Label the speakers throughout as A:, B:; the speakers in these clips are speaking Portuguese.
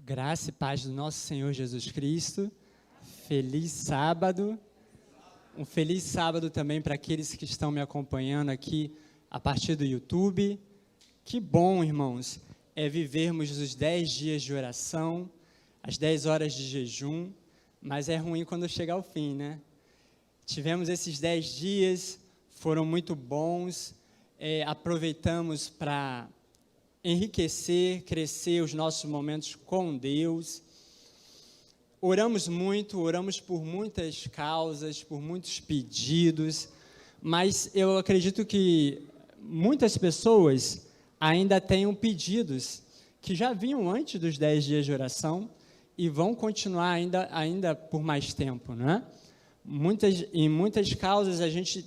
A: Graça e paz do nosso Senhor Jesus Cristo. Feliz sábado. Um feliz sábado também para aqueles que estão me acompanhando aqui a partir do YouTube. Que bom, irmãos, é vivermos os 10 dias de oração, as 10 horas de jejum, mas é ruim quando chega ao fim, né? Tivemos esses 10 dias, foram muito bons, aproveitamos para enriquecer, crescer os nossos momentos com Deus. Oramos muito, oramos por muitas causas, por muitos pedidos, mas eu acredito que muitas pessoas ainda tenham pedidos que já vinham antes dos 10 dias de oração e vão continuar ainda por mais tempo, né? Em muitas causas a gente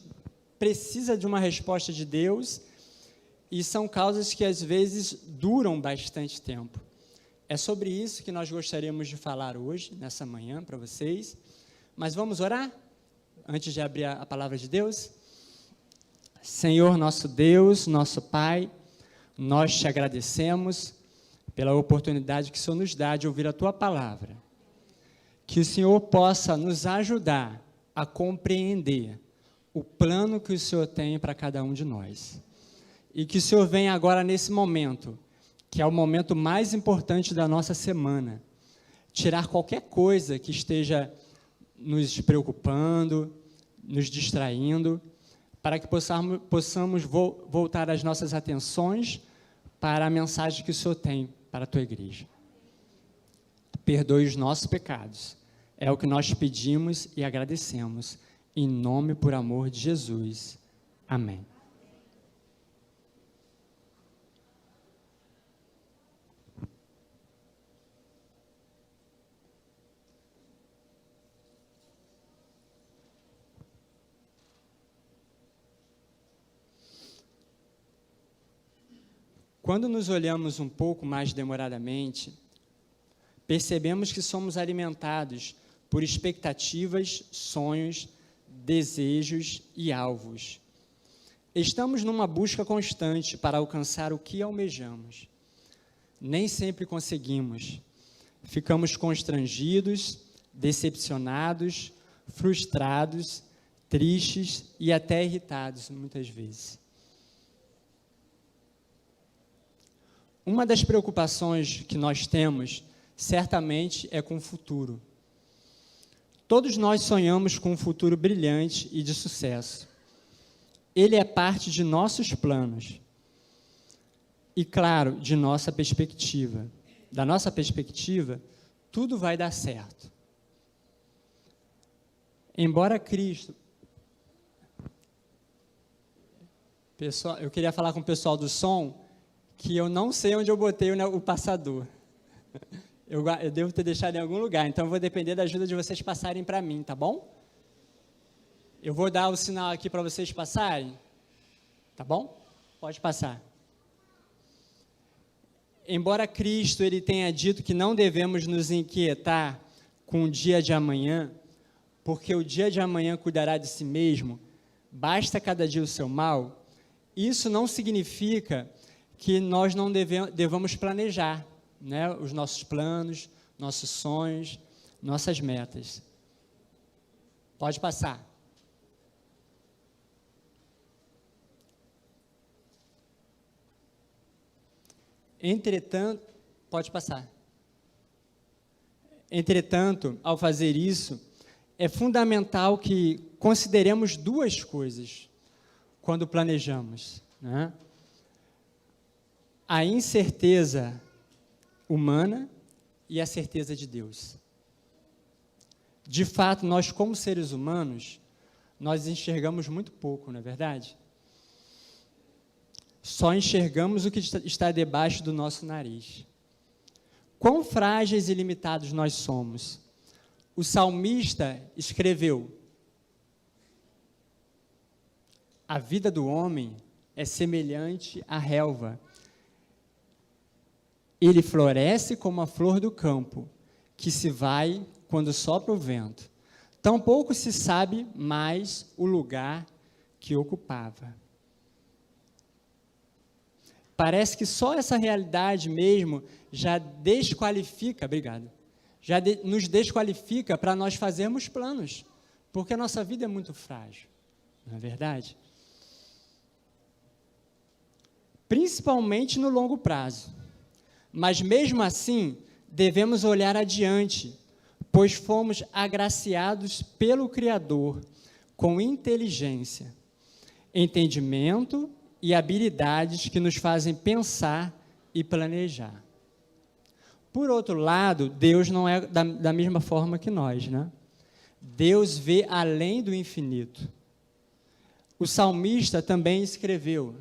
A: precisa de uma resposta de Deus e são causas que às vezes duram bastante tempo. É sobre isso que nós gostaríamos de falar hoje, nessa manhã, para vocês. Mas vamos orar? Antes de abrir a palavra de Deus? Senhor, nosso Deus, nosso Pai, nós te agradecemos pela oportunidade que o Senhor nos dá de ouvir a Tua palavra. Que o Senhor possa nos ajudar a compreender o plano que o Senhor tem para cada um de nós. E que o Senhor venha agora nesse momento, que é o momento mais importante da nossa semana, tirar qualquer coisa que esteja nos preocupando, nos distraindo, para que possamos voltar as nossas atenções para a mensagem que o Senhor tem para a Tua igreja. Perdoe os nossos pecados, é o que nós pedimos e agradecemos, em nome e por amor de Jesus. Amém. Quando nos olhamos um pouco mais demoradamente, percebemos que somos alimentados por expectativas, sonhos, desejos e alvos. Estamos numa busca constante para alcançar o que almejamos. Nem sempre conseguimos. Ficamos constrangidos, decepcionados, frustrados, tristes e até irritados, muitas vezes. Uma das preocupações que nós temos, certamente, é com o futuro. Todos nós sonhamos com um futuro brilhante e de sucesso. Ele é parte de nossos planos. E, claro, de nossa perspectiva. Da nossa perspectiva, tudo vai dar certo. Embora Cristo... Pessoal, eu queria falar com o pessoal do som, que eu não sei onde eu botei o passador. Eu devo ter deixado em algum lugar, então eu vou depender da ajuda de vocês passarem para mim, tá bom? Eu vou dar o sinal aqui para vocês passarem, tá bom? Pode passar. Embora Cristo ele tenha dito que não devemos nos inquietar com o dia de amanhã, porque o dia de amanhã cuidará de si mesmo, basta cada dia o seu mal, isso não significa que nós não devamos planejar, né, os nossos planos, nossos sonhos, nossas metas. Pode passar. Entretanto, pode passar. Entretanto, ao fazer isso, é fundamental que consideremos duas coisas quando planejamos, né? A incerteza humana e a certeza de Deus. De fato, nós como seres humanos, nós enxergamos muito pouco, não é verdade? Só enxergamos o que está debaixo do nosso nariz. Quão frágeis e limitados nós somos. O salmista escreveu: a vida do homem é semelhante à relva. Ele floresce como a flor do campo, que se vai quando sopra o vento. Tampouco se sabe mais o lugar que ocupava. parece que só essa realidade mesmo já desqualifica, nos desqualifica para nós fazermos planos, porque a nossa vida é muito frágil, não é verdade? Principalmente no longo prazo. Mas mesmo assim, devemos olhar adiante, pois fomos agraciados pelo Criador com inteligência, entendimento e habilidades que nos fazem pensar e planejar. Por outro lado, Deus não é da mesma forma que nós, né? Deus vê além do infinito. O salmista também escreveu: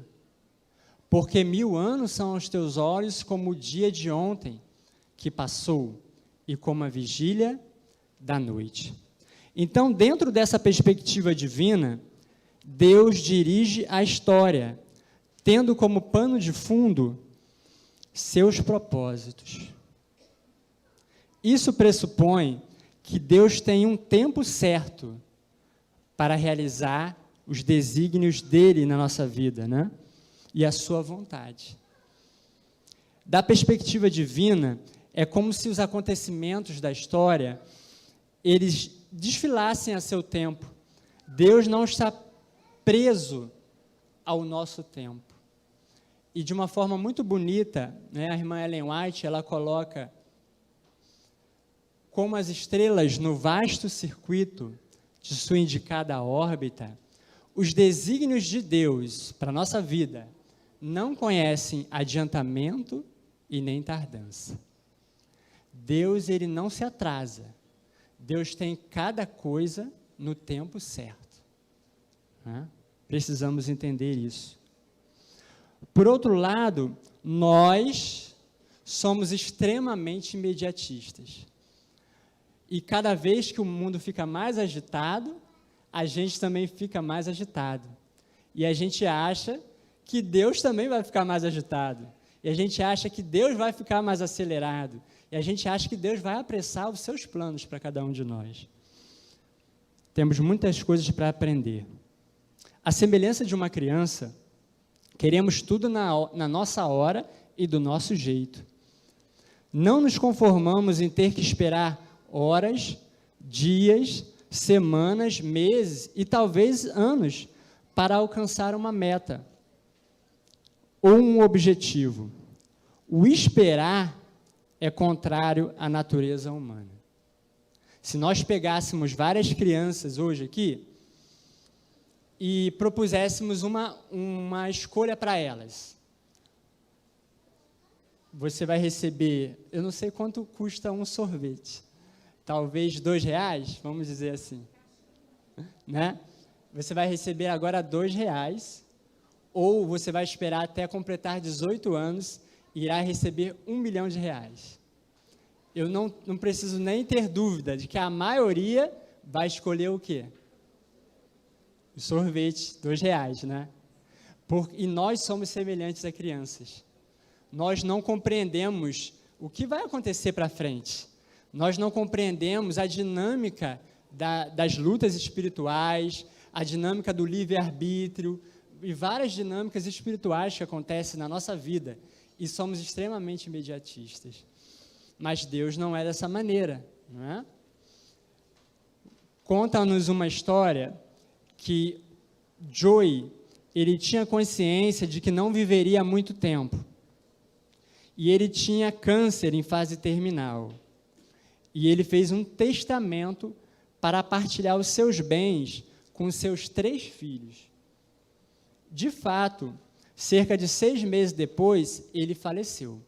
A: porque 1000 anos são aos teus olhos como o dia de ontem que passou, e como a vigília da noite. Então, dentro dessa perspectiva divina, Deus dirige a história, tendo como pano de fundo seus propósitos. Isso pressupõe que Deus tem um tempo certo para realizar os desígnios dele na nossa vida, né? E a sua vontade. Da perspectiva divina, é como se os acontecimentos da história, eles desfilassem a seu tempo. Deus não está preso ao nosso tempo. E de uma forma muito bonita, né, a irmã Ellen White, ela coloca como as estrelas no vasto circuito de sua indicada órbita, os desígnios de Deus para a nossa vida não conhecem adiantamento e nem tardança. Deus, ele não se atrasa. Deus tem cada coisa no tempo certo. Né? Precisamos entender isso. Por outro lado, nós somos extremamente imediatistas. E cada vez que o mundo fica mais agitado, a gente também fica mais agitado. E a gente acha que Deus também vai ficar mais agitado. E a gente acha que Deus vai ficar mais acelerado. E a gente acha que Deus vai apressar os seus planos para cada um de nós. Temos muitas coisas para aprender. A semelhança de uma criança, queremos tudo na nossa hora e do nosso jeito. Não nos conformamos em ter que esperar horas, dias, semanas, meses e talvez anos para alcançar uma meta ou um objetivo. O esperar é contrário à natureza humana. Se nós pegássemos várias crianças hoje aqui e propuséssemos uma escolha para elas, você vai receber, eu não sei quanto custa um sorvete, talvez R$2, vamos dizer assim, né? Você vai receber agora R$2, ou você vai esperar até completar 18 anos e irá receber R$1 milhão. Eu não preciso nem ter dúvida de que a maioria vai escolher o quê? O sorvete, R$2, né? E nós somos semelhantes a crianças. Nós não compreendemos o que vai acontecer para frente. Nós não compreendemos a dinâmica das lutas espirituais, a dinâmica do livre-arbítrio e várias dinâmicas espirituais que acontecem na nossa vida. E somos extremamente imediatistas. Mas Deus não é dessa maneira, não é? Conta-nos uma história que Joey, ele tinha consciência de que não viveria muito tempo. E ele tinha câncer em fase terminal. E ele fez um testamento para partilhar os seus bens com seus 3 filhos. De fato, cerca de 6 meses depois, ele faleceu.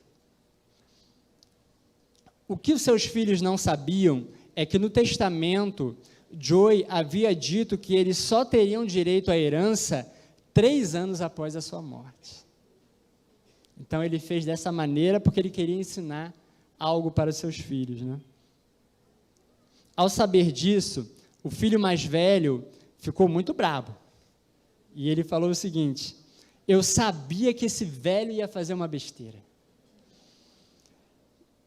A: O que os seus filhos não sabiam é que no testamento, Joey havia dito que eles só teriam direito à herança 3 anos após a sua morte. Então, ele fez dessa maneira porque ele queria ensinar algo para os seus filhos, né? Ao saber disso, o filho mais velho ficou muito bravo. E ele falou o seguinte: eu sabia que esse velho ia fazer uma besteira.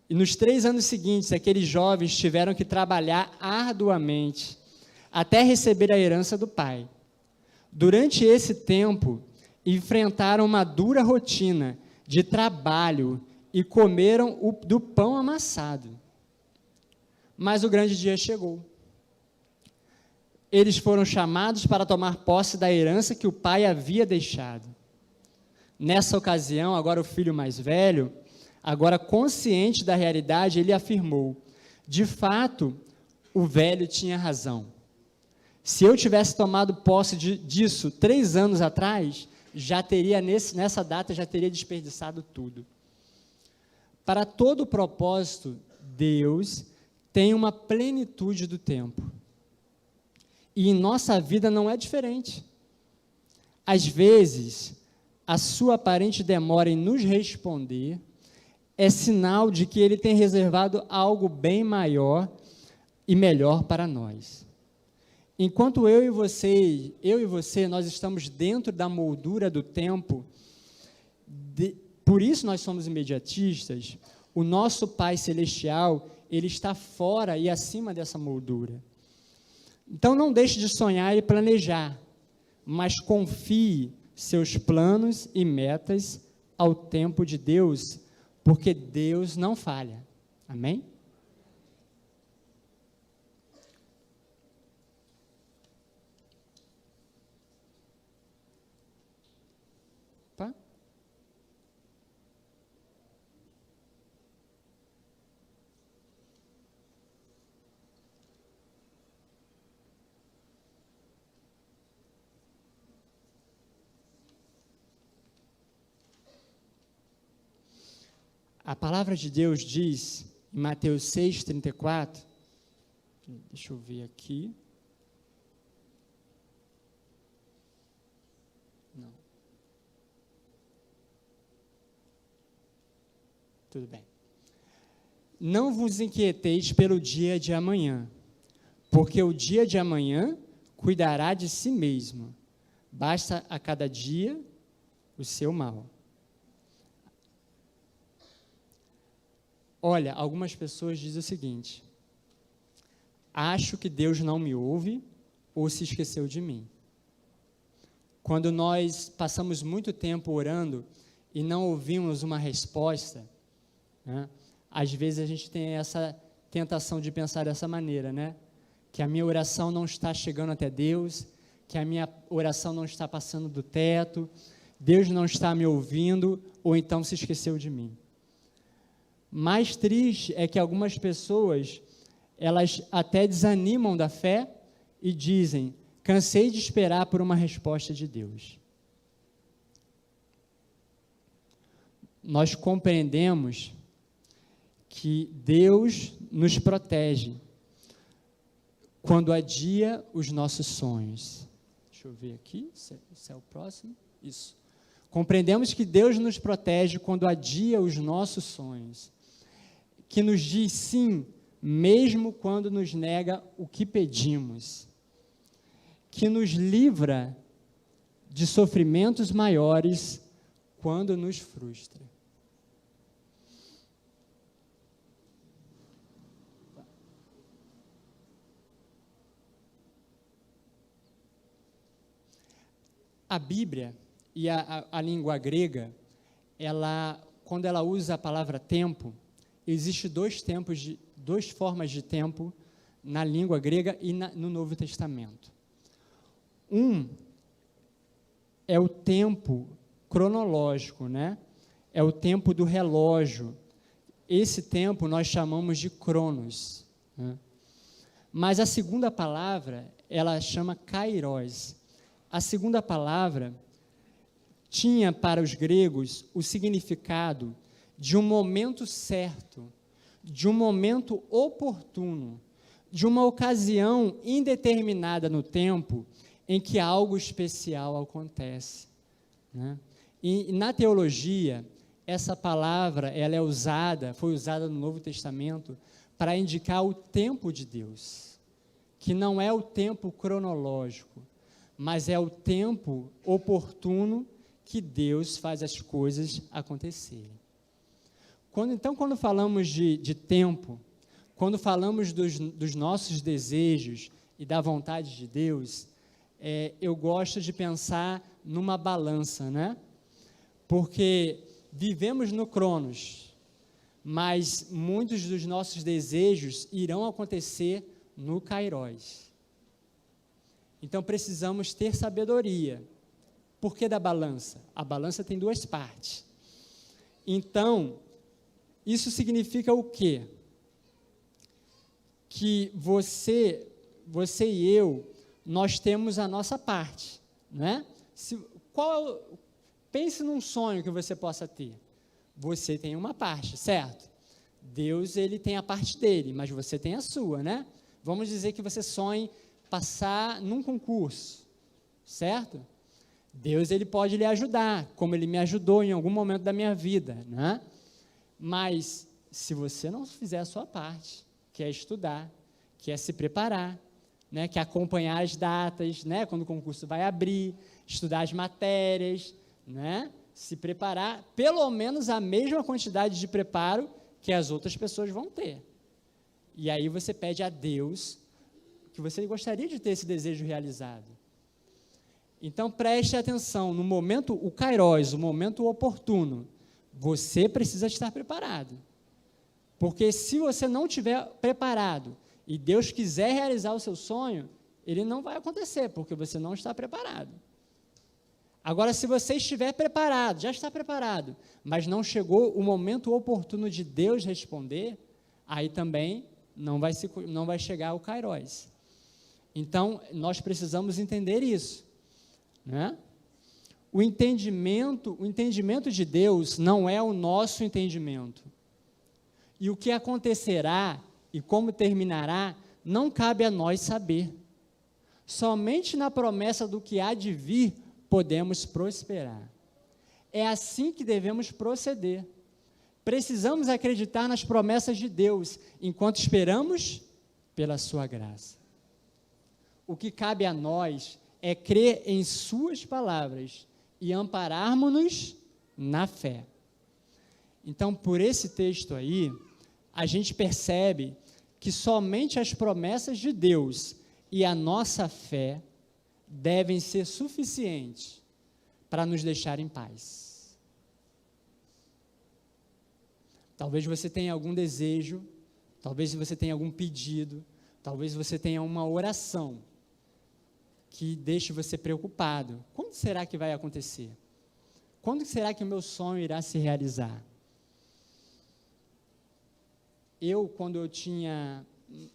A: E nos 3 anos seguintes, aqueles jovens tiveram que trabalhar arduamente até receber a herança do pai. Durante esse tempo, enfrentaram uma dura rotina de trabalho e comeram do pão amassado. Mas o grande dia chegou. Eles foram chamados para tomar posse da herança que o pai havia deixado. Nessa ocasião, agora o filho mais velho, agora consciente da realidade, ele afirmou: de fato, o velho tinha razão. Se eu tivesse tomado posse disso 3 anos atrás, já teria nessa data já teria desperdiçado tudo. Para todo o propósito, Deus tem uma plenitude do tempo. E em nossa vida não é diferente. Às vezes, a sua aparente demora em nos responder é sinal de que Ele tem reservado algo bem maior e melhor para nós. Enquanto eu e você, nós estamos dentro da moldura do tempo, por isso nós somos imediatistas, o nosso Pai Celestial, Ele está fora e acima dessa moldura. Então não deixe de sonhar e planejar, mas confie seus planos e metas ao tempo de Deus, porque Deus não falha. Amém? A palavra de Deus diz, em Mateus 6,34, deixa eu ver aqui. Não. Tudo bem. Não vos inquieteis pelo dia de amanhã, porque o dia de amanhã cuidará de si mesmo. Basta a cada dia o seu mal. Olha, algumas pessoas dizem o seguinte: acho que Deus não me ouve ou se esqueceu de mim. Quando nós passamos muito tempo orando e não ouvimos uma resposta, né, às vezes a gente tem essa tentação de pensar dessa maneira, né? Que a minha oração não está chegando até Deus, que a minha oração não está passando do teto, Deus não está me ouvindo ou então se esqueceu de mim. Mais triste é que algumas pessoas, elas até desanimam da fé e dizem: cansei de esperar por uma resposta de Deus. Nós compreendemos que Deus nos protege quando adia os nossos sonhos. Deixa eu ver aqui, se é o próximo. Isso. Compreendemos que Deus nos protege quando adia os nossos sonhos, que nos diz sim, mesmo quando nos nega o que pedimos, que nos livra de sofrimentos maiores quando nos frustra. A Bíblia e a língua grega, quando ela usa a palavra tempo, existe duas formas de tempo na língua grega e no Novo Testamento. Um é o tempo cronológico, né? É o tempo do relógio. Esse tempo nós chamamos de cronos, né? Mas a segunda palavra, ela chama kairos. A segunda palavra tinha para os gregos o significado de um momento certo, de um momento oportuno, de uma ocasião indeterminada no tempo em que algo especial acontece, né? E na teologia, essa palavra foi usada no Novo Testamento para indicar o tempo de Deus, que não é o tempo cronológico, mas é o tempo oportuno que Deus faz as coisas acontecerem. Quando falamos de tempo, quando falamos dos nossos desejos e da vontade de Deus, eu gosto de pensar numa balança, né? Porque vivemos no Cronos, mas muitos dos nossos desejos irão acontecer no Kairos. Então, precisamos ter sabedoria. Por que da balança? A balança tem duas partes. Então, isso significa o quê? Que você e eu, nós temos a nossa parte, né? Pense num sonho que você possa ter. Você tem uma parte, certo? Deus, ele tem a parte dele, mas você tem a sua, né? Vamos dizer que você sonhe passar num concurso, certo? Deus, ele pode lhe ajudar, como ele me ajudou em algum momento da minha vida, né? Mas, se você não fizer a sua parte, que é estudar, que é se preparar, né? Que é acompanhar as datas, né? Quando o concurso vai abrir, estudar as matérias, né? Se preparar, pelo menos a mesma quantidade de preparo que as outras pessoas vão ter. E aí você pede a Deus que você gostaria de ter esse desejo realizado. Então, preste atenção, no momento, o Kairos, o momento oportuno, você precisa estar preparado. Porque se você não estiver preparado e Deus quiser realizar o seu sonho, ele não vai acontecer, porque você não está preparado. Agora, se você estiver preparado, já está preparado, mas não chegou o momento oportuno de Deus responder, aí também não vai chegar o Kairos. Então, nós precisamos entender isso. Né? O entendimento de Deus não é o nosso entendimento. E o que acontecerá e como terminará, não cabe a nós saber. Somente na promessa do que há de vir, podemos prosperar. É assim que devemos proceder. Precisamos acreditar nas promessas de Deus, enquanto esperamos pela sua graça. O que cabe a nós é crer em suas palavras e ampararmos-nos na fé. Então, por esse texto aí, a gente percebe que somente as promessas de Deus e a nossa fé devem ser suficientes para nos deixar em paz. Talvez você tenha algum desejo, talvez você tenha algum pedido, talvez você tenha uma oração que deixe você preocupado. Quando será que vai acontecer? Quando será que o meu sonho irá se realizar? Quando eu tinha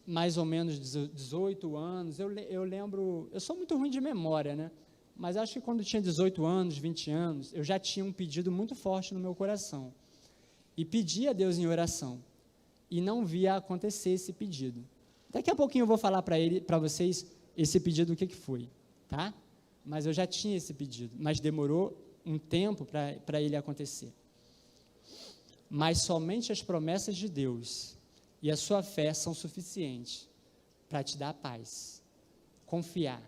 A: mais ou menos 18 anos, eu lembro, eu sou muito ruim de memória, né? Mas acho que quando eu tinha 18 anos, 20 anos, eu já tinha um pedido muito forte no meu coração. E pedi a Deus em oração. E não via acontecer esse pedido. Daqui a pouquinho eu vou falar para vocês esse pedido, o que foi, tá? Mas eu já tinha esse pedido, mas demorou um tempo para ele acontecer. Mas somente as promessas de Deus e a sua fé são suficientes para te dar paz. Confiar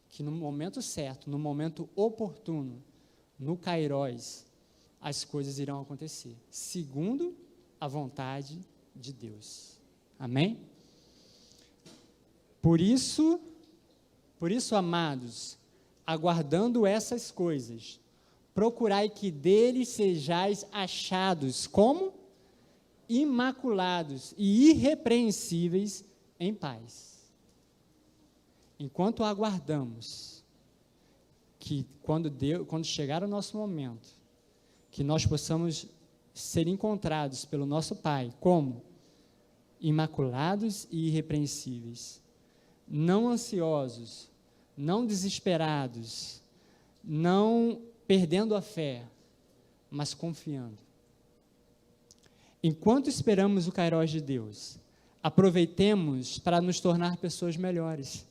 A: que no momento certo, no momento oportuno, no Kairos, as coisas irão acontecer, segundo a vontade de Deus. Amém? Por isso, amados, aguardando essas coisas, procurai que deles sejais achados como imaculados e irrepreensíveis em paz. Enquanto aguardamos que quando chegar o nosso momento, que nós possamos ser encontrados pelo nosso Pai como imaculados e irrepreensíveis, não ansiosos, não desesperados, não perdendo a fé, mas confiando. Enquanto esperamos o Kairos de Deus, aproveitemos para nos tornar pessoas melhores,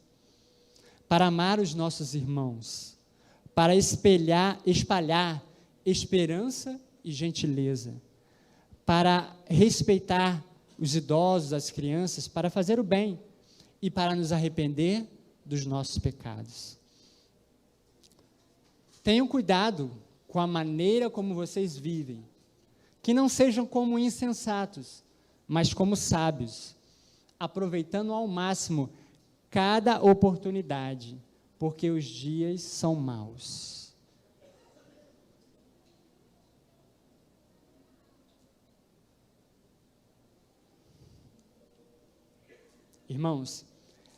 A: para amar os nossos irmãos, para espalhar esperança e gentileza, para respeitar os idosos, as crianças, para fazer o bem e para nos arrepender dos nossos pecados. Tenham cuidado com a maneira como vocês vivem, que não sejam como insensatos, mas como sábios, aproveitando ao máximo cada oportunidade, porque os dias são maus. Irmãos,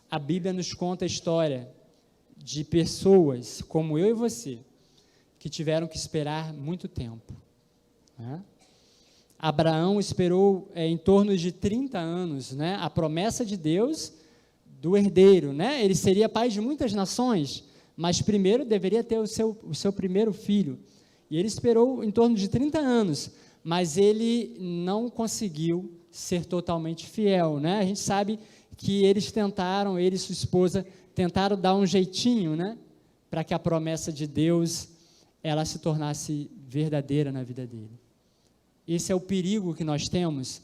A: a Bíblia nos conta a história de pessoas como eu e você, que tiveram que esperar muito tempo, né? Abraão esperou em torno de 30 anos, né, a promessa de Deus do herdeiro, né? Ele seria pai de muitas nações, mas primeiro deveria ter o seu primeiro filho. E ele esperou em torno de 30 anos, mas ele não conseguiu ser totalmente fiel, né? A gente sabe que eles tentaram, ele e sua esposa, tentaram dar um jeitinho, né, para que a promessa de Deus, ela se tornasse verdadeira na vida dele. Esse é o perigo que nós temos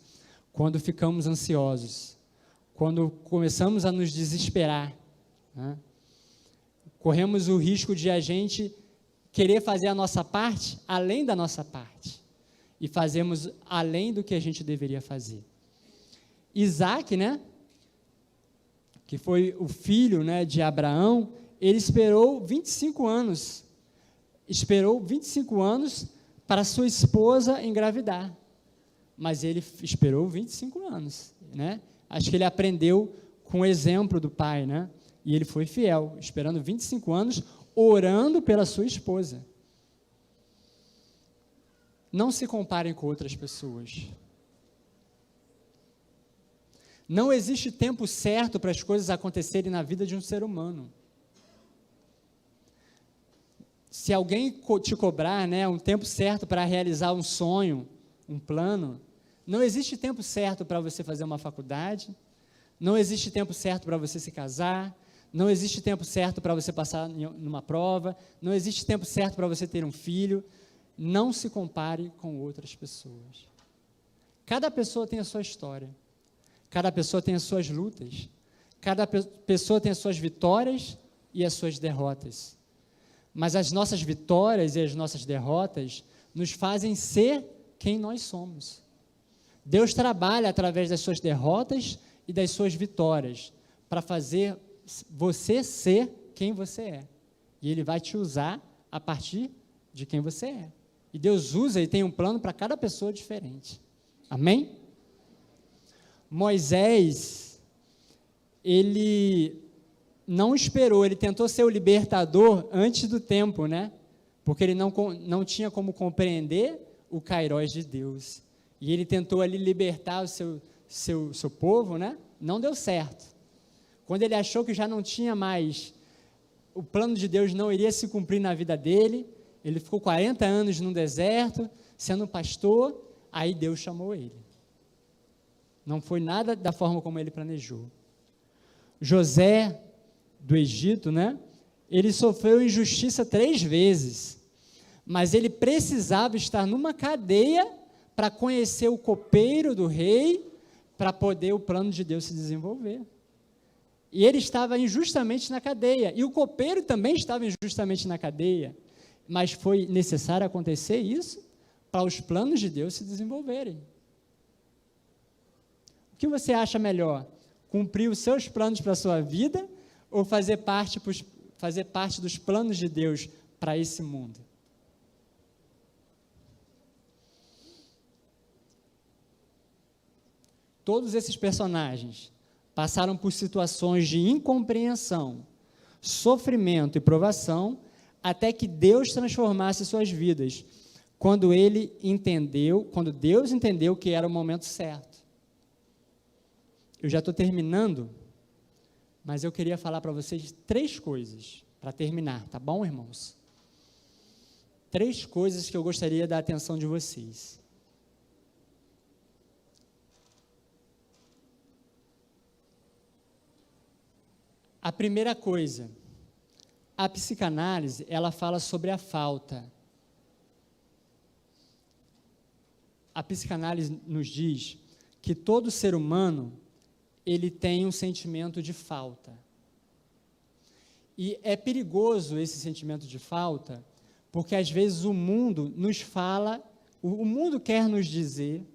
A: quando ficamos ansiosos, quando começamos a nos desesperar, né? Corremos o risco de a gente querer fazer a nossa parte além da nossa parte, e fazemos além do que a gente deveria fazer. Isaac, né, que foi o filho, né, de Abraão, ele esperou 25 anos para sua esposa engravidar, mas ele esperou 25 anos, né? Acho que ele aprendeu com o exemplo do pai, né? E ele foi fiel, esperando 25 anos, orando pela sua esposa. Não se comparem com outras pessoas. Não existe tempo certo para as coisas acontecerem na vida de um ser humano. Se alguém te cobrar, né, um tempo certo para realizar um sonho, um plano, não existe tempo certo para você fazer uma faculdade, não existe tempo certo para você se casar, não existe tempo certo para você passar numa prova, não existe tempo certo para você ter um filho. Não se compare com outras pessoas. Cada pessoa tem a sua história, cada pessoa tem as suas lutas, cada pessoa tem as suas vitórias e as suas derrotas. Mas as nossas vitórias e as nossas derrotas nos fazem ser quem nós somos. Deus trabalha através das suas derrotas e das suas vitórias para fazer você ser quem você é. E Ele vai te usar a partir de quem você é. E Deus usa e tem um plano para cada pessoa diferente. Amém? Moisés, ele não esperou, ele tentou ser o libertador antes do tempo, né? Porque ele não tinha como compreender o kairós de Deus. E ele tentou ali libertar o seu povo, né? Não deu certo. Quando ele achou que já não tinha mais, o plano de Deus não iria se cumprir na vida dele, ele ficou 40 anos no deserto, sendo pastor, aí Deus chamou ele. Não foi nada da forma como ele planejou. José, do Egito, né? Ele sofreu injustiça 3 vezes, mas ele precisava estar numa cadeia para conhecer o copeiro do rei, para poder o plano de Deus se desenvolver. E ele estava injustamente na cadeia, e o copeiro também estava injustamente na cadeia, mas foi necessário acontecer isso para os planos de Deus se desenvolverem. O que você acha melhor? Cumprir os seus planos para a sua vida ou fazer parte dos planos de Deus para esse mundo? Todos esses personagens passaram por situações de incompreensão, sofrimento e provação, até que Deus transformasse suas vidas, quando Deus entendeu que era o momento certo. Eu já estou terminando, mas eu queria falar para vocês 3 coisas, para terminar, tá bom, irmãos? 3 coisas que eu gostaria da atenção de vocês. A primeira coisa, a psicanálise, ela fala sobre a falta. A psicanálise nos diz que todo ser humano, ele tem um sentimento de falta. E é perigoso esse sentimento de falta, porque às vezes o mundo nos fala, o mundo quer nos dizer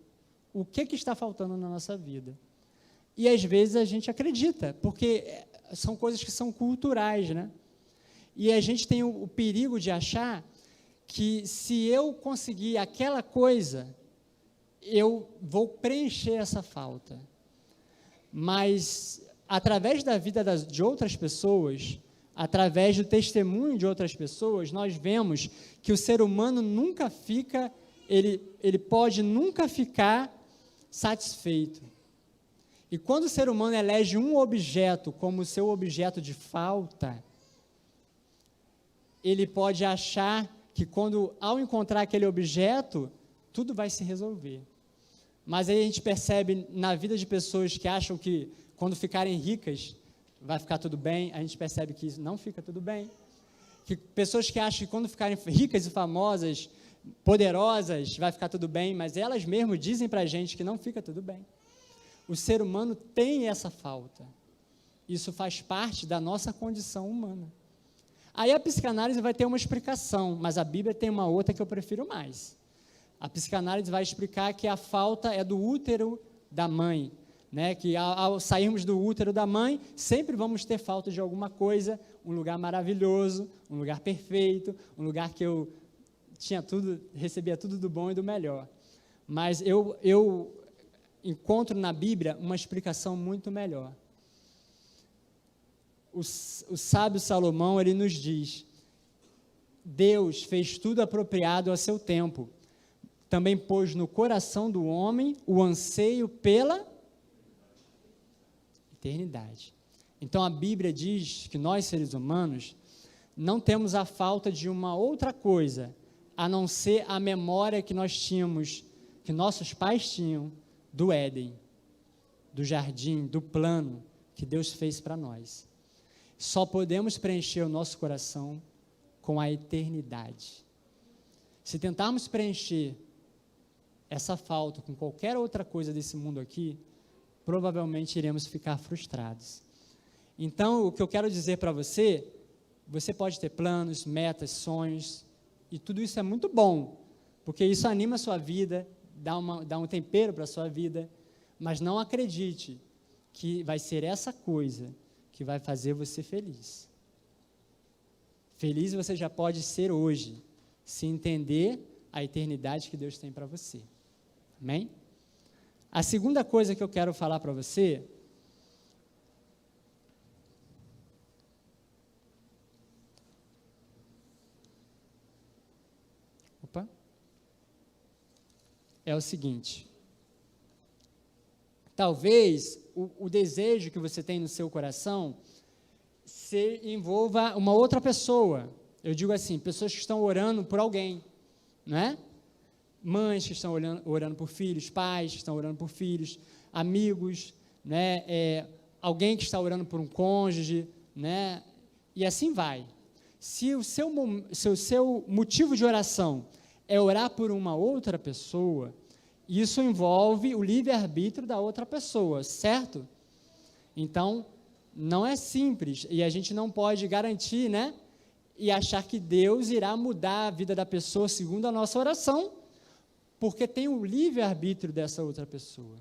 A: o que está faltando na nossa vida. E às vezes a gente acredita, porque são coisas que são culturais, né? E a gente tem o perigo de achar que se eu conseguir aquela coisa, eu vou preencher essa falta. Mas através da vida de outras pessoas, através do testemunho de outras pessoas, nós vemos que o ser humano nunca fica, ele pode nunca ficar satisfeito. E quando o ser humano elege um objeto como seu objeto de falta, ele pode achar que ao encontrar aquele objeto, tudo vai se resolver. Mas aí a gente percebe na vida de pessoas que acham que quando ficarem ricas, vai ficar tudo bem, a gente percebe que isso não fica tudo bem. Que pessoas que acham que quando ficarem ricas e famosas, poderosas, vai ficar tudo bem, mas elas mesmas dizem para a gente que não fica tudo bem. O ser humano tem essa falta. Isso faz parte da nossa condição humana. Aí a psicanálise vai ter uma explicação, mas a Bíblia tem uma outra que eu prefiro mais. A psicanálise vai explicar que a falta é do útero da mãe, né? Que ao sairmos do útero da mãe, sempre vamos ter falta de alguma coisa, um lugar maravilhoso, um lugar perfeito, um lugar que eu tinha tudo, recebia tudo do bom e do melhor. Mas eu encontro na Bíblia uma explicação muito melhor. O sábio Salomão, ele nos diz: Deus fez tudo apropriado a seu tempo. Também pôs no coração do homem o anseio pela eternidade. Então a Bíblia diz que nós, seres humanos, não temos a falta de uma outra coisa, a não ser a memória que nós tínhamos, que nossos pais tinham, do Éden, do jardim, do plano que Deus fez para nós. Só podemos preencher o nosso coração com a eternidade. Se tentarmos preencher essa falta com qualquer outra coisa desse mundo aqui, provavelmente iremos ficar frustrados. Então, o que eu quero dizer para você, você pode ter planos, metas, sonhos, e tudo isso é muito bom, porque isso anima a sua vida, dá um tempero para a sua vida, mas não acredite que vai ser essa coisa que vai fazer você feliz. Feliz você já pode ser hoje, se entender a eternidade que Deus tem para você. Amém? A segunda coisa que eu quero falar para você é o seguinte: talvez o desejo que você tem no seu coração se envolva uma outra pessoa. Eu digo assim, pessoas que estão orando por alguém, né? Mães que estão orando por filhos, pais que estão orando por filhos, amigos, né? Alguém que está orando por um cônjuge, né? E assim vai. Se o seu motivo de oração é orar por uma outra pessoa, isso envolve o livre-arbítrio da outra pessoa, certo? Então, não é simples, e a gente não pode garantir, né? E achar que Deus irá mudar a vida da pessoa segundo a nossa oração, porque tem o livre-arbítrio dessa outra pessoa.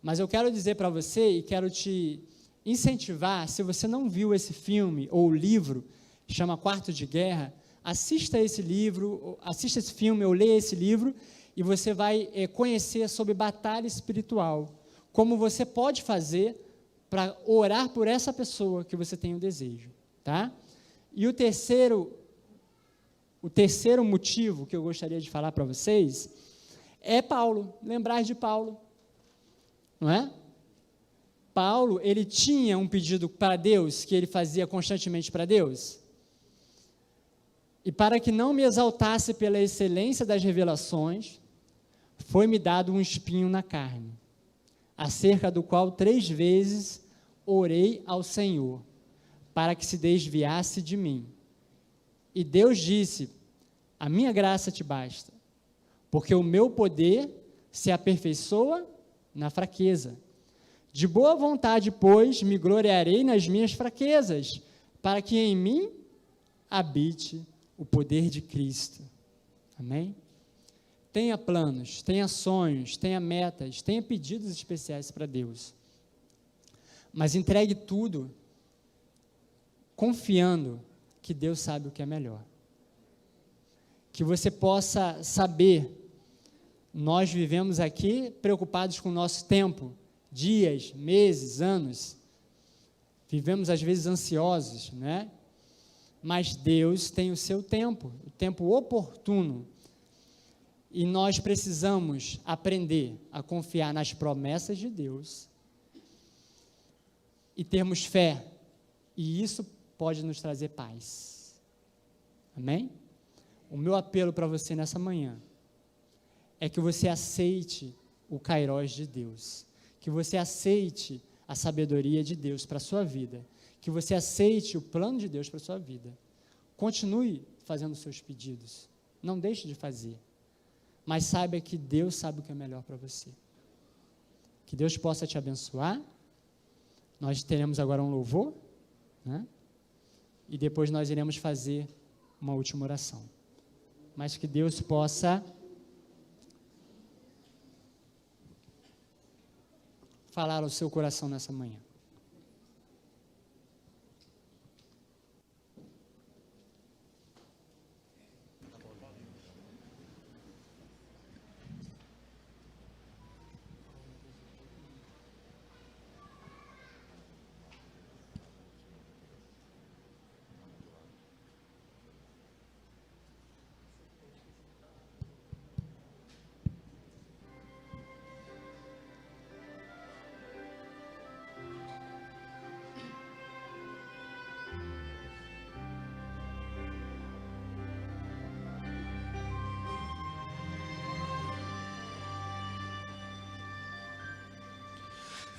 A: Mas eu quero dizer para você, e quero te incentivar, se você não viu esse filme ou livro, chama Quarto de Guerra, assista esse filme ou leia esse livro, e você vai conhecer sobre batalha espiritual, como você pode fazer para orar por essa pessoa que você tem o desejo, tá? E o terceiro motivo que eu gostaria de falar para vocês é Paulo, lembrar de Paulo, não é? Paulo, ele tinha um pedido para Deus, que ele fazia constantemente para Deus, e para que não me exaltasse pela excelência das revelações, foi-me dado um espinho na carne, acerca do qual 3 vezes orei ao Senhor, para que se desviasse de mim. E Deus disse: a minha graça te basta, porque o meu poder se aperfeiçoa na fraqueza. De boa vontade, pois, me gloriarei nas minhas fraquezas, para que em mim habite o poder de Cristo. Amém? Tenha planos, tenha sonhos, tenha metas, tenha pedidos especiais para Deus. Mas entregue tudo confiando que Deus sabe o que é melhor. Que você possa saber, nós vivemos aqui preocupados com o nosso tempo, dias, meses, anos, Vivemos às vezes ansiosos, né? Mas Deus tem o seu tempo, o tempo oportuno. E nós precisamos aprender a confiar nas promessas de Deus e termos fé. E isso pode nos trazer paz. Amém? O meu apelo para você nessa manhã é que você aceite o Kairós de Deus, que você aceite a sabedoria de Deus para a sua vida, que você aceite o plano de Deus para a sua vida. Continue fazendo os seus pedidos, não deixe de fazer, mas saiba que Deus sabe o que é melhor para você. Que Deus possa te abençoar. Nós teremos agora um louvor, né? E depois nós iremos fazer uma última oração. Mas que Deus possa falar ao seu coração nessa manhã.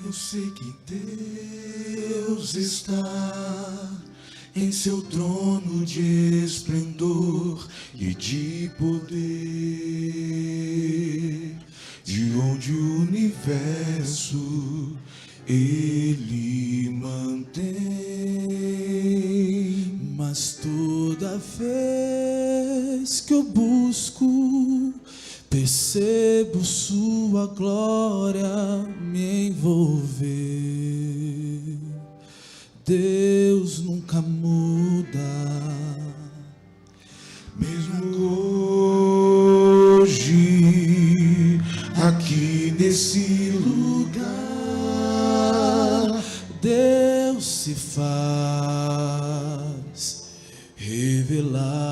B: Eu sei que Deus está em seu trono de esplendor e de poder, de onde o universo Ele mantém. Mas toda vez que eu busco, percebo sua glória me envolver. Deus nunca muda, mesmo hoje, aqui nesse lugar, Deus se faz revelar.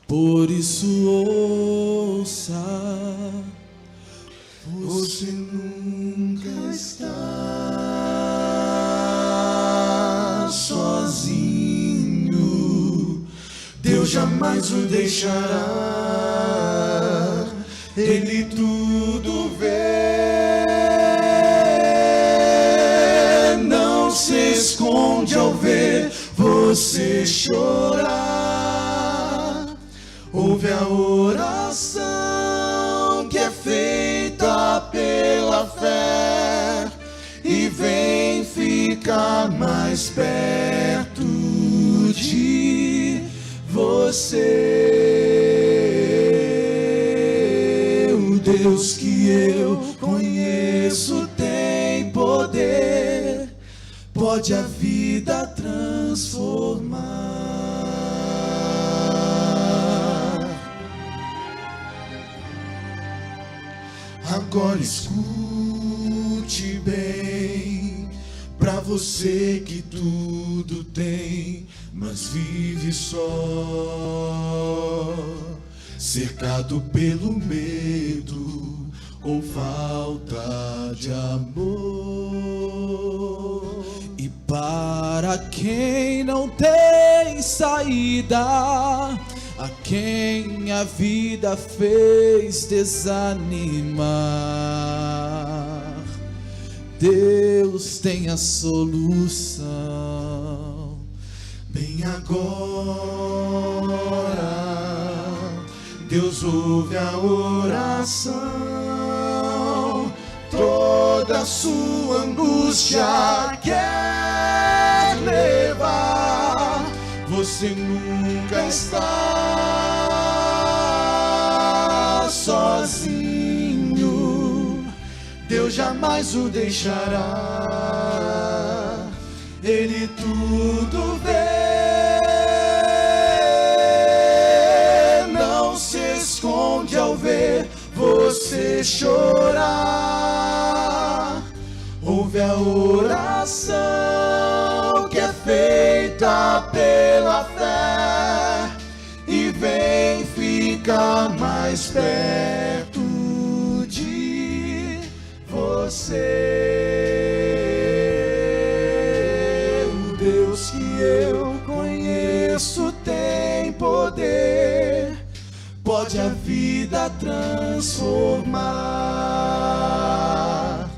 B: Por isso ouça, você nunca está sozinho. Deus jamais o deixará, Ele tudo vê. Não se esconde ao ver você chorar. Ouve a oração que é feita pela fé e vem ficar mais perto de você. O Deus que eu conheço tem poder, pode a vida transformar. Agora escute bem, pra você que tudo tem, mas vive só, cercado pelo medo, com falta de amor. E para quem não tem saída, a quem a vida fez desanimar, Deus tem a solução. Bem agora, Deus ouve a oração, toda a sua angústia quer levar. Você nunca está sozinho, Deus jamais o deixará, Ele tudo vê. Não se esconde ao ver você chorar. Ouve a oração oração que é feita pela fé e vem ficar mais perto de você. O Deus que eu conheço tem poder, pode a vida transformar.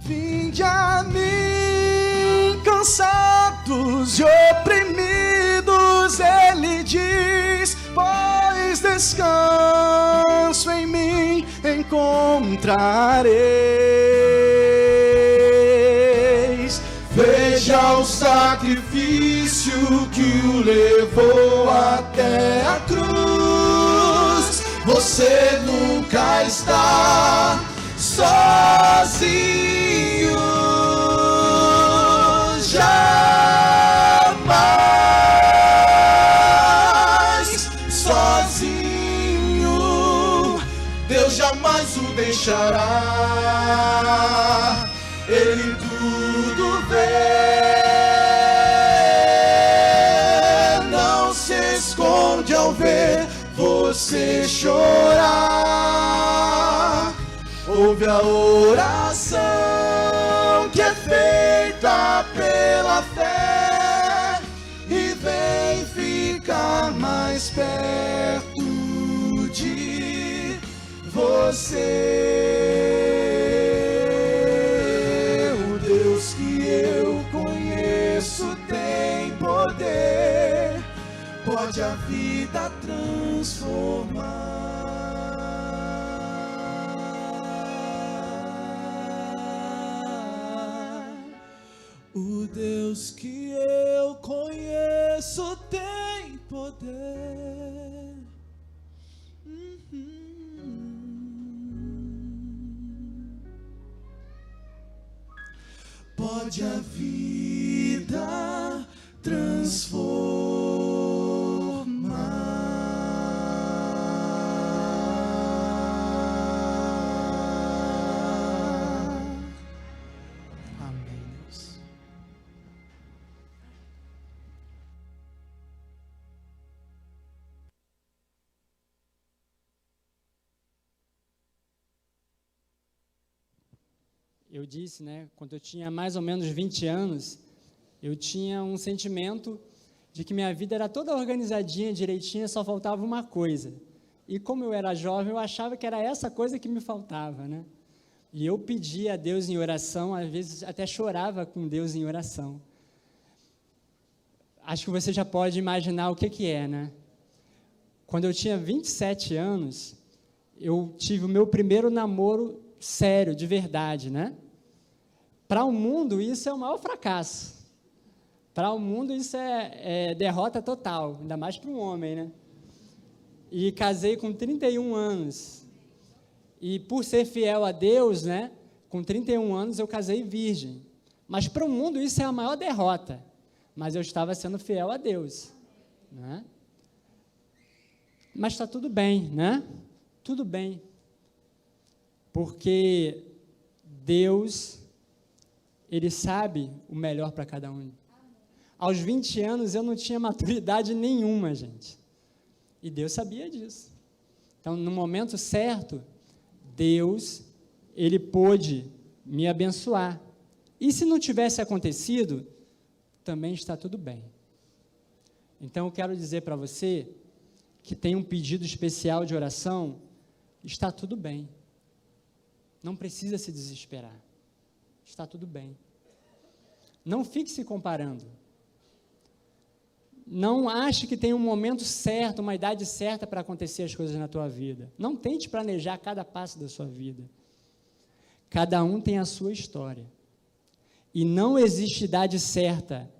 B: Vinde a mim, cansados e oprimidos, Ele diz, pois descanso em mim encontrareis. Veja o sacrifício que o levou até a cruz. Você nunca está sozinho, jamais sozinho. Deus jamais o deixará, Ele tudo vê. Não se esconde ao ver você chorar. Ouve a oração que é feita pela fé e vem ficar mais perto de você. O Deus que eu conheço tem poder, pode a vida transformar. O Deus que eu conheço tem poder. Pode a vida transformar. Amém, Deus.
A: Eu disse, né, quando eu tinha mais ou menos 20 anos, eu tinha um sentimento de que minha vida era toda organizadinha, direitinha, só faltava uma coisa. E como eu era jovem, eu achava que era essa coisa que me faltava, né? E eu pedia a Deus em oração, às vezes até chorava com Deus em oração. Acho que você já pode imaginar o que é, né? Quando eu tinha 27 anos, eu tive o meu primeiro namoro sério, de verdade, né? Para o mundo, isso é o maior fracasso. Para o mundo, isso é derrota total, ainda mais para um homem, né? E casei com 31 anos. E por ser fiel a Deus, né? Com 31 anos, eu casei virgem. Mas para o mundo, isso é a maior derrota. Mas eu estava sendo fiel a Deus, né? Mas está tudo bem, né? Tudo bem. Porque Deus, Ele sabe o melhor para cada um. Aos 20 anos, eu não tinha maturidade nenhuma, gente. E Deus sabia disso. Então, no momento certo, Deus, Ele pôde me abençoar. E se não tivesse acontecido, também está tudo bem. Então, eu quero dizer para você que tem um pedido especial de oração, está tudo bem. Não precisa se desesperar. Está tudo bem. Não fique se comparando. Não ache que tem um momento certo, uma idade certa para acontecer as coisas na tua vida. Não tente planejar cada passo da sua vida. Cada um tem a sua história. E não existe idade certa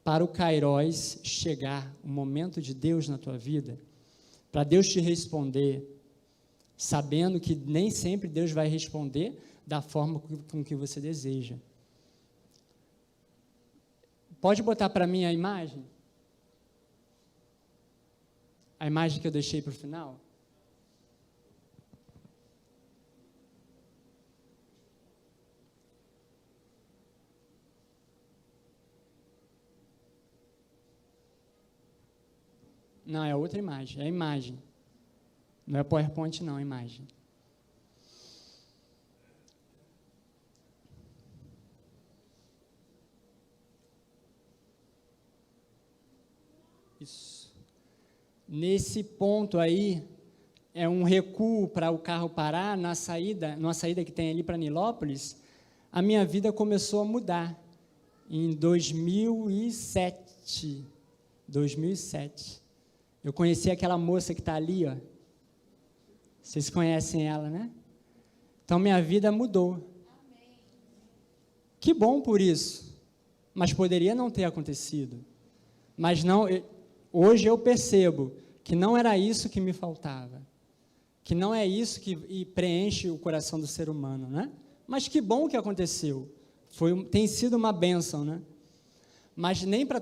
A: para o Kairos chegar, o momento de Deus na tua vida, para Deus te responder, sabendo que nem sempre Deus vai responder da forma com que você deseja. Pode botar para mim a imagem? A imagem que eu deixei para o final? Não, é outra imagem, é a imagem. Não é PowerPoint, não, é imagem. Isso. Nesse ponto aí, é um recuo para o carro parar numa saída que tem ali para Nilópolis. A minha vida começou a mudar em 2007. 2007. Eu conheci aquela moça que está ali, ó. Vocês conhecem ela, né? Então, minha vida mudou. Que bom por isso. Mas poderia não ter acontecido. Mas não, hoje eu percebo que não era isso que me faltava. Que não é isso que preenche o coração do ser humano, né? Mas que bom que aconteceu. Tem sido uma bênção, né? Mas nem para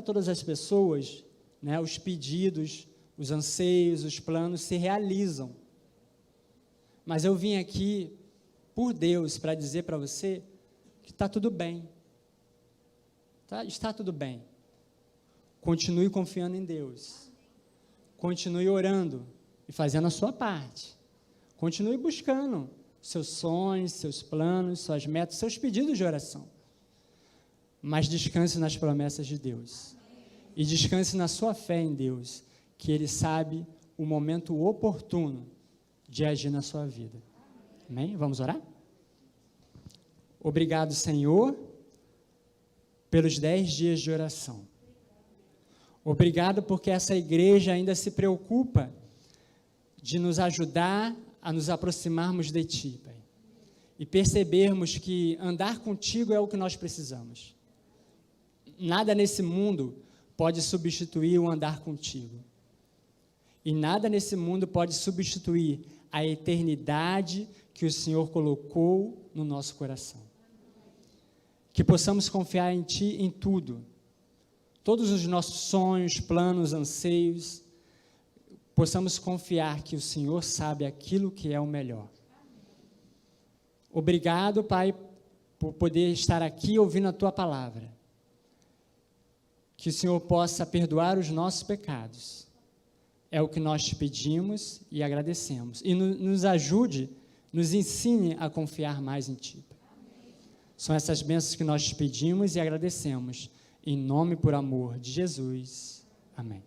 A: todas as pessoas, né, os pedidos, os anseios, os planos se realizam. Mas eu vim aqui, por Deus, para dizer para você que está tudo bem. Está tudo bem. Continue confiando em Deus. Continue orando e fazendo a sua parte. Continue buscando seus sonhos, seus planos, suas metas, seus pedidos de oração. Mas descanse nas promessas de Deus. E descanse na sua fé em Deus, que Ele sabe o momento oportuno de agir na sua vida. Amém? Vamos orar? Obrigado, Senhor, pelos 10 dias de oração. Obrigado porque essa igreja ainda se preocupa de nos ajudar a nos aproximarmos de Ti, Pai. E percebermos que andar contigo é o que nós precisamos. Nada nesse mundo pode substituir o andar contigo. E nada nesse mundo pode substituir a eternidade que o Senhor colocou no nosso coração. Que possamos confiar em Ti em tudo. Todos os nossos sonhos, planos, anseios, possamos confiar que o Senhor sabe aquilo que é o melhor. Obrigado, Pai, por poder estar aqui ouvindo a Tua palavra. Que o Senhor possa perdoar os nossos pecados. É o que nós te pedimos e agradecemos. E nos ajude, nos ensine a confiar mais em Ti. São essas bênçãos que nós te pedimos e agradecemos. Em nome e por amor de Jesus. Amém.